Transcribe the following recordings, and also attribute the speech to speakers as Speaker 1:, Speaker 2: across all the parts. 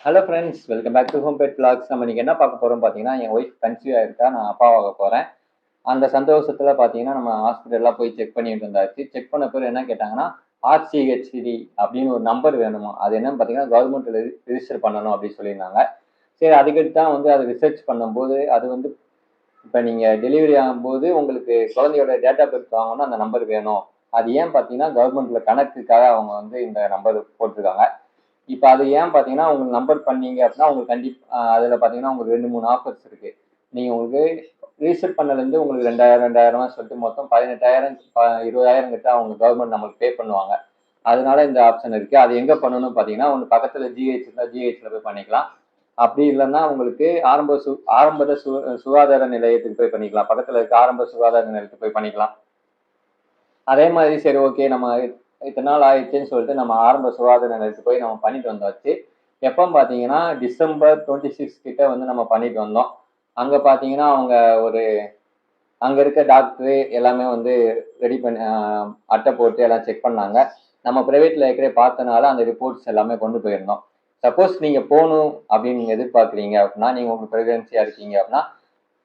Speaker 1: Hello friends, welcome back to home pet vlogs. நம்ம இன்னைக்கு என்ன பார்க்க போறோம் பார்த்தீங்கன்னா, என் ஒய்ஃப் கன்சீவ் ஆயிருக்கா. நான் அப்பாவாக போறேன். அந்த சந்தோஷத்துல பார்த்தீங்கன்னா, நம்ம ஹாஸ்பிட்டல்லாம் போய் செக் பண்ணிட்டு வந்தாச்சு. செக் பண்ண பிறகு என்ன கேட்டாங்கன்னா, ஆர்சிஹெச்டி அப்படின்னு ஒரு நம்பர் வேணுமா. அது என்னன்னு பார்த்தீங்கன்னா, கவர்மெண்ட்ல ரிஜிஸ்டர் பண்ணணும் அப்படின்னு சொல்லியிருந்தாங்க. சரி, அதுக்கு தான் வந்து அதை ரிசர்ச் பண்ணும்போது, அது வந்து இப்ப நீங்க டெலிவரி ஆகும்போது உங்களுக்கு குழந்தையோட டேட் ஆஃப் பர்த் வாங்கணும்னா அந்த நம்பர் வேணும். அது ஏன் பார்த்தீங்கன்னா, கவர்மெண்ட்ல கணக்குக்காக அவங்க வந்து இந்த நம்பர் போட்டிருக்காங்க. இப்ப அது ஏன் பார்த்தீங்கன்னா, உங்களுக்கு நம்பர் பண்ணீங்க அப்படின்னா, உங்களுக்கு அதில பார்த்தீங்கன்னா, உங்களுக்கு 2, 3 ஆஃபர்ஸ் இருக்கு. நீங்க உங்களுக்கு ரீசெட் பண்ணதுலேருந்து உங்களுக்கு 2000, 2000 சொல்லிட்டு மொத்தம் 18,000 20,000 கிட்ட அவங்க கவர்மெண்ட் நம்மளுக்கு பே பண்ணுவாங்க. அதனால இந்த ஆப்ஷன் இருக்கு. அது எங்க பண்ணணும்னு பார்த்தீங்கன்னா, ஒண்ணு பக்கத்துல ஜிஹெச் இருந்தா ஜிஹெச்ல போய் பண்ணிக்கலாம். அப்படி இல்லன்னா உங்களுக்கு ஆரம்ப சுகாதார நிலையத்துக்கு போய் பண்ணிக்கலாம். பக்கத்துல இருக்க ஆரம்ப சுகாதார நிலையத்துக்கு போய் பண்ணிக்கலாம். அதே மாதிரி சரி ஓகே, நம்ம இத்தனை நாள் ஆயிடுச்சுன்னு சொல்லிட்டு நம்ம ஆரம்ப சுகாதார நிலையத்துக்கு போய் நம்ம பண்ணிட்டு வந்தாச்சு. எப்பன்னு பார்த்தீங்கன்னா, டிசம்பர் 26 கிட்ட வந்து நம்ம பண்ணிட்டு வந்தோம். அங்க பார்த்தீங்கன்னா, அவங்க ஒரு அங்க இருக்க டாக்டரு எல்லாமே வந்து ரெடி பண்ணி அட்டை போட்டு எல்லாம் செக் பண்ணாங்க. நம்ம பிரைவேட்ல ஏற்கனவே பார்த்தனால அந்த ரிப்போர்ட்ஸ் எல்லாமே கொண்டு போயிருந்தோம். சப்போஸ் நீங்க போணும் அப்படின்னு நீங்க எதிர்பார்க்குறீங்க அப்படின்னா, நீங்க உங்களுக்கு பிரெக்னன்சியா இருக்கீங்க அப்படின்னா,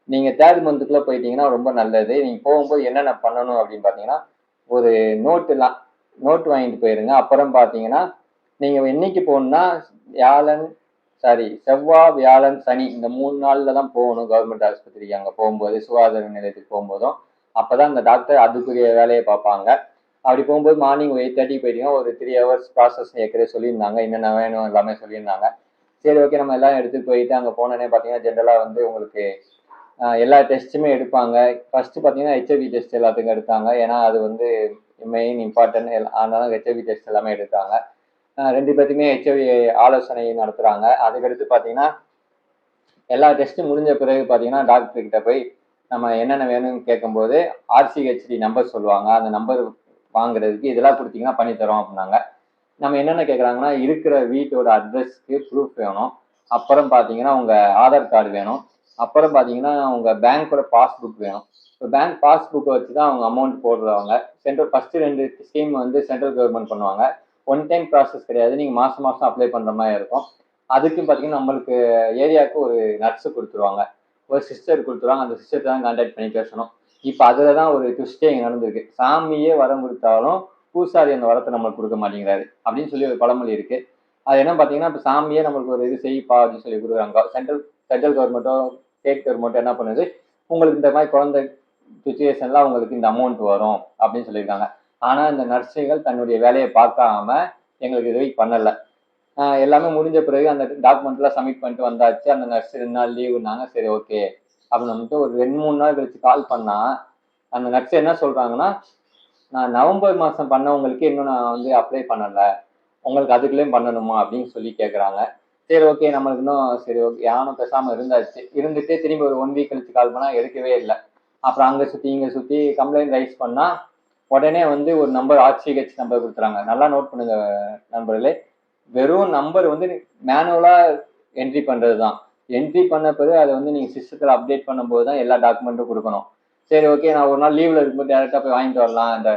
Speaker 1: நீங்க 3 மந்த்துக்குள்ள போயிட்டீங்கன்னா ரொம்ப நல்லது. நீங்க போகும்போது என்னென்ன பண்ணணும் அப்படின்னு பார்த்தீங்கன்னா, ஒரு நோட்டுலாம் நோட் வாங்கிட்டு போயிருங்க. அப்புறம் பார்த்தீங்கன்னா, நீங்க என்னைக்கு போகணும்னா, வியாழன் செவ்வாய், வியாழன், சனி இந்த 3 நாள்ல தான் போகணும் கவர்மெண்ட் ஆஸ்பத்திரிக்கு. அங்க போகும்போது சுகாதார நிலையத்துக்கு போகும்போதும். அப்பதான் அந்த டாக்டர் அதுக்குரிய வேலையை பார்ப்பாங்க. அப்படி போகும்போது மார்னிங் 8:30 போயிட்டீங்கன்னா, ஒரு 3 ஹவர்ஸ் ப்ராசஸ் ஏற்கனவே சொல்லியிருந்தாங்க. என்னென்ன வேணும் எல்லாமே சொல்லியிருந்தாங்க. சரி ஓகே, நம்ம எல்லாம் எடுத்துட்டு போயிட்டு அங்க போனோனே பார்த்தீங்கன்னா, ஜென்ரலா வந்து உங்களுக்கு எல்லா டெஸ்ட்டுமே எடுப்பாங்க. ஃபர்ஸ்ட் பார்த்தீங்கன்னா, ஹெச்ஐவி டெஸ்ட் எல்லாத்துக்கும் எடுத்தாங்க. ஏன்னா அது வந்து மெயின் இம்பார்ட்டன்ட். அதனால ஹெச்ஐவி டெஸ்ட் எல்லாமே எடுத்தாங்க. 2 பேத்துக்குமே ஹெச்ஐவி ஆலோசனை நடத்துறாங்க. அதுக்கடுத்து பார்த்தீங்கன்னா, எல்லா டெஸ்ட்டும் முடிஞ்ச பிறகு பார்த்தீங்கன்னா, டாக்டர் கிட்ட போய் நம்ம என்னென்ன வேணும்னு கேட்கும்போது, ஆர்சிஹெச்டி நம்பர் சொல்லுவாங்க. அந்த நம்பர் வாங்குறதுக்கு இதெல்லாம் குடுத்தீங்கன்னா பண்ணி தரோம் அப்படின்னாங்க. நம்ம என்னென்ன கேட்குறாங்கன்னா, இருக்கிற வீட்டோட அட்ரஸ்க்கு ப்ரூஃப் வேணும். அப்புறம் பார்த்தீங்கன்னா, உங்க ஆதார் கார்டு வேணும். அப்புறம் பார்த்தீங்கன்னா, உங்க பேங்க்கோட பாஸ்புக் வேணும். இப்போ பேங்க் பாஸ்புக்க வச்சு தான் அவங்க அமௌண்ட் போடுறவங்க. ஃபர்ஸ்ட் 2 ஸ்கீம் வந்து சென்ட்ரல் கவர்மெண்ட் பண்ணுவாங்க. ஒன் டைம் ப்ராசஸ் கிடையாது. நீங்க மாசம் மாசம் அப்ளை பண்ற மாரி இருக்கும். அதுக்கும் பார்த்தீங்கன்னா, நம்மளுக்கு ஏரியாவுக்கு ஒரு நர்ஸ் குடுத்துருவாங்க. ஒரு சிஸ்டர் குடுத்துருவாங்க. அந்த சிஸ்டர்ட்ட தான் கான்டாக்ட் பண்ணி பேசணும். இப்ப அதுல தான் ஒரு ட்விஸ்டே இங்க நடந்திருக்கு. சாமியே வரம் குடுத்தாலும், பூசாரி அந்த வரத்த நம்மளுக்கு குடுக்க மாட்டேங்கிறாரு. அப்படின்னு சொல்லி ஒரு பழமொழி இருக்கு. அது என்ன பார்த்தீங்கன்னா, இப்ப சாமியே நம்மளுக்கு ஒரு இது செய்ப்பா அப்படின்னு சொல்லி குடுக்குறாங்க. சென்ட்ரல் சென்ட்ரல் கவர்மெண்ட்டோ, ஸ்டேட் கவர்மெண்ட்டோ என்ன பண்ணுது, உங்களுக்கு இந்த மாரி குழந்தை சிச்சுவேஷன்ல உங்களுக்கு இந்த அமௌண்ட் வரும் அப்படின்னு சொல்லியிருக்காங்க. ஆனா இந்த நர்ஸுகள் தன்னுடைய வேலைய பார்க்காம எங்களுக்கு இது வரைக்கும் பண்ணல. எல்லாமே முடிஞ்ச பிறகு அந்த டாக்குமெண்ட்லாம் சப்மிட் பண்ணிட்டு வந்தாச்சு. அந்த நர்ஸ் 2 நாள் லீவுன்னாங்க. சரி ஓகே அப்படின்னு வந்துட்டு ஒரு 2, 3 நாள் கழிச்சு கால் பண்ணா, அந்த நர்ஸ் என்ன சொல்றாங்கன்னா, நான் நவம்பர் மாசம் பண்ணவங்களுக்கு இன்னும் நான் வந்து அப்ளை பண்ணல. உங்களுக்கு அதுக்குள்ளயும் பண்ணணுமா அப்படின்னு சொல்லி கேட்குறாங்க. சரி ஓகே, நம்மளுக்கு இன்னும் சரி ஓகே நானும் பேசாம இருந்தாச்சு. இருந்துட்டு திரும்பி ஒரு 1 வீக் கழிச்சு கால் பண்ணா எடுக்கவே இல்ல. அப்புறம் அங்க சுத்தி இங்க சுத்தி கம்ப்ளைண்ட் ரைஸ் பண்ணா, உடனே வந்து ஒரு நம்பர் ஆர்சிஹெச் நம்பர் குடுத்துறாங்க. நல்லா நோட் பண்ணுங்க நண்பர்களே. வெறும் நம்பர் வந்து மேனுவலா என்ட்ரி பண்றது தான். என்ட்ரி பண்ண பிறகு அதை வந்து நீங்க சிஸ்டத்துல அப்டேட் பண்ணும்போது தான் எல்லா டாக்குமெண்ட்டும் கொடுக்கணும். சரி ஓகே, நான் ஒரு நாள் லீவ்ல இருக்கும்போது டேரக்டா போய் வாங்கிட்டு வரலாம். இந்த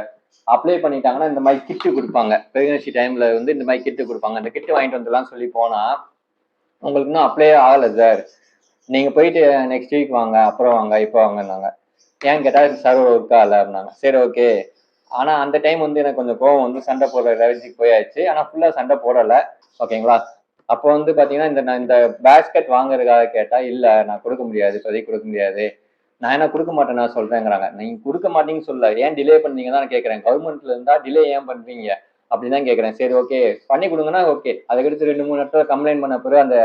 Speaker 1: அப்ளை பண்ணிட்டாங்கன்னா இந்த மாதிரி கிட்டு கொடுப்பாங்க. பிரெக்னன்சி டைம்ல வந்து இந்த மாதிரி கிட்டு கொடுப்பாங்க. அந்த கிட்டு வாங்கிட்டு வந்துடலாம் சொல்லி போனா, உங்களுக்கு இன்னும் அப்ளை ஆகல சார். நீங்க போயிட்டு நெக்ஸ்ட் வீக் வாங்க, அப்புறம் வாங்க, இப்போ வாங்கன்னாங்க. ஏன்னு கேட்டா சர்வர் ஒர்க் ஆகல அப்படின்னாங்க. சரி ஓகே. ஆனா அந்த டைம் வந்து எனக்கு கொஞ்சம் கோவம் வந்து சண்டை போடுற லெவலுக்கு போயாச்சு. ஆனா ஃபுல்லா சண்டை போடல. ஓகேங்களா? அப்போ வந்து பாத்தீங்கன்னா, நான் இந்த பேஸ்கெட் வாங்குறதுக்காக கேட்டா, இல்ல நான் கொடுக்க முடியாது. இப்போதைக்கு கொடுக்க முடியாது. நான் என்ன கொடுக்க மாட்டேன் நான் சொல்றேங்கிறாங்க. நீங்க கொடுக்க மாட்டீங்கன்னு சொல்லல. ஏன் டிலே பண்ணீங்க தான் கேட்கிறேன். கவர்மெண்ட்ல இருந்தா டிலே ஏன் பண்றீங்க? அப்படின்னு தான் கேட்கிறேன். சரி ஓகே. பண்ணி கொடுங்கன்னா ஓகே. அதுக்கடுத்து 2, 3 இடத்துல கம்ப்ளைண்ட் பண்ண பிறகு அந்த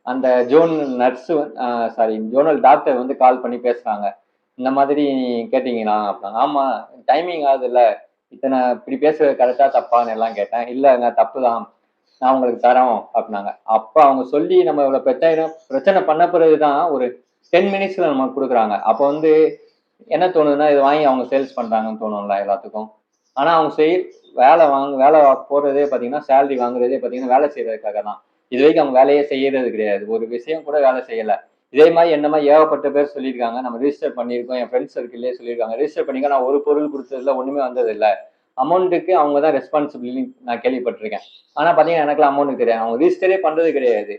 Speaker 1: அந்த ஜோனல் டாக்டர் வந்து கால் பண்ணி பேசுறாங்க. இந்த மாதிரி கேட்டீங்களா அப்படின்னாங்க. ஆமா, டைமிங் ஆகுதுல்ல, இத்தனை இப்படி பேசுறது கரெக்டா தப்பான்னு எல்லாம் கேட்டேன். இல்லைங்க தப்புதான், நான் உங்களுக்கு தரோம் அப்படின்னாங்க. அப்ப அவங்க சொல்லி நம்ம இவ்வளவு பிரச்சனை பண்ண பிறகுதான் ஒரு 10 மினிட்ஸ்ல நமக்கு கொடுக்குறாங்க. அப்ப வந்து என்ன தோணுதுன்னா, இதை வாங்கி அவங்க சேல்ஸ் பண்றாங்கன்னு தோணும்ல எல்லாத்துக்கும். ஆனா அவங்க வேலை போறதே பாத்தீங்கன்னா, சேலரி வாங்குறதே பாத்தீங்கன்னா வேலை செய்யறதுக்காக தான். இது வரைக்கும் அவங்க வேலையே செய்யறது கிடையாது. ஒரு விஷயம் கூட வேலை செய்யல. இதே மாதிரி என்ன மாதிரி ஏகப்பட்ட பேர் சொல்லியிருக்காங்க. நம்ம ரிஜிஸ்டர் பண்ணியிருக்கோம். என் ஃப்ரெண்ட்ஸ் சர்க்கிள்லயே சொல்லியிருக்காங்க. ரிஜிஸ்டர் பண்ணிக்க, நான் ஒரு பொருள் கொடுத்ததுல ஒண்ணுமே வந்தது இல்ல. அமௌண்ட்டுக்கு அவங்க தான் ரெஸ்பான்சிபிலிட்டி நான் கேள்விப்பட்டிருக்கேன். ஆனா பாத்தீங்கன்னா எனக்குலாம் அமௌண்ட் தெரியாது. அவங்க ரிஜிஸ்டரே பண்றது கிடையாது.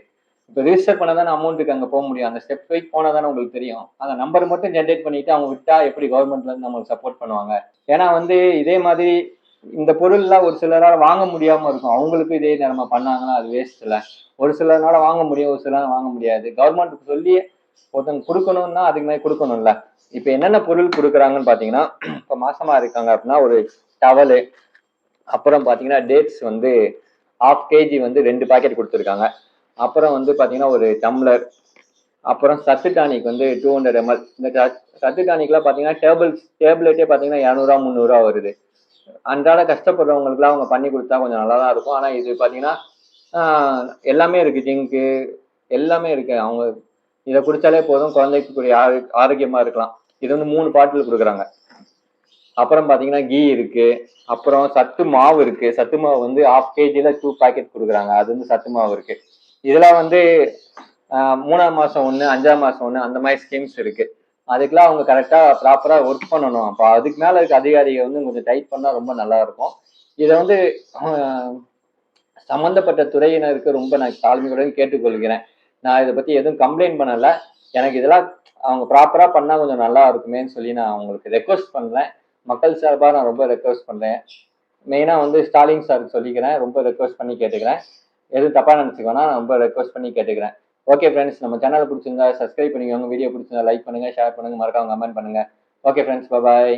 Speaker 1: இப்போ ரிஜிஸ்டர் பண்ணா தானே அமௌண்ட்டுக்கு அங்க போக முடியும். அந்த ஸ்டெப் வைஸ் போனா தானே உங்களுக்கு தெரியும். அந்த நம்பர் மட்டும் ஜென்ரேட் பண்ணிட்டு அவங்க விட்டா எப்படி கவர்மெண்ட்ல இருந்து நம்மளுக்கு சப்போர்ட் பண்ணுவாங்க? ஏன்னா வந்து இதே மாதிரி இந்த பொருள்லாம் ஒரு சிலரால வாங்க முடியாம இருக்கும். அவங்களுக்கும் இதே நிலைமை பண்ணாங்கன்னா அது வேஸ்ட் இல்ல. ஒரு சிலர்னால வாங்க முடியும், ஒரு சிலரால வாங்க முடியாது. கவர்மெண்ட்டுக்கு சொல்லி ஒருத்தவங்க குடுக்கணும்னா அதுக்கு மாதிரி குடுக்கணும்ல. இப்ப என்னென்ன பொருள் குடுக்குறாங்கன்னு பாத்தீங்கன்னா, இப்ப மாசமா இருக்காங்க அப்படின்னா ஒரு டவலு, அப்புறம் பாத்தீங்கன்னா டேட்ஸ் வந்து 1/2 கேஜி வந்து 2 பாக்கெட் குடுத்துருக்காங்க. அப்புறம் வந்து பாத்தீங்கன்னா ஒரு டம்ளர், அப்புறம் சத்து டானிக் வந்து 200 ml. இந்த சத்து டானிக்லாம் பாத்தீங்கன்னா டேப்லெட்டே பாத்தீங்கன்னா 200 300 வருது. அன்றாட கஷ்டப்படுறவங்களுக்குலாம் அவங்க பண்ணி குடுத்தா கொஞ்சம் நல்லா தான் இருக்கும். ஆனா இது பாத்தீங்கன்னா, ஆ எல்லாமே இருக்கு. ஜிங்க்கு எல்லாமே இருக்கு. அவங்க இத குடிச்சாலே போதும் குழந்தைக்கு கூடிய ஆரோக்கியமா இருக்கலாம். இது வந்து 3 பாட்டில் குடுக்குறாங்க. அப்புறம் பாத்தீங்கன்னா கீ இருக்கு. அப்புறம் சத்து மாவு இருக்கு. சத்து மாவு வந்து 1/2 கேஜில 2 பாக்கெட் குடுக்குறாங்க. அது வந்து சத்து மாவு இருக்கு. இதெல்லாம் வந்து 3ஆம் மாசம் 1, 5ஆம் மாசம் 1 அந்த மாதிரி ஸ்கீம்ஸ் இருக்கு. அதுக்கெல்லாம் அவங்க கரெக்டா ப்ராப்பரா ஒர்க் பண்ணணும். அப்ப அதுக்கு மேல இருக்க அதிகாரிக வந்து கொஞ்சம் டைட் பண்ணா ரொம்ப நல்லா இருக்கும். இத வந்து அ சம்பந்தப்பட்ட துறையினருக்கு ரொம்ப நான் தாழ்மையுடன் கேட்டுக்கொள்கிறேன். நான் இத பத்தி எதுவும் கம்ப்ளைண்ட் பண்ணல. எனக்கு இதெல்லாம் அவங்க ப்ராப்பரா பண்ணா கொஞ்சம் நல்லா இருக்குமேன்னு சொல்லி நான் உங்களுக்கு ரெக்வெஸ்ட் பண்றேன். மக்கள் சார்பா நான் ரொம்ப ரெக்வெஸ்ட் பண்றேன். மெயினா வந்து ஸ்டாலின் சாருக்கு சொல்லிக்கிறேன். ரொம்ப ரெக்வெஸ்ட் பண்ணி கேட்டுக்கிறேன். எதுவும் தப்பா நினைச்சுக்க வேணாம். நான் ரொம்ப ரெக்வெஸ்ட் பண்ணி கேட்டுக்கிறேன். ஓகே ஃப்ரெண்ட்ஸ், நம்ம சேனல் பிடிச்சிருந்தா சப்ஸ்கிரைப் பண்ணிக்கோங்க. வீடியோ பிடிச்சிருந்தா லைக் பண்ணுங்க, ஷேர் பண்ணுங்க, மறக்காம கமெண்ட் பண்ணுங்க. ஓகே ஃப்ரெண்ட்ஸ், பாய்.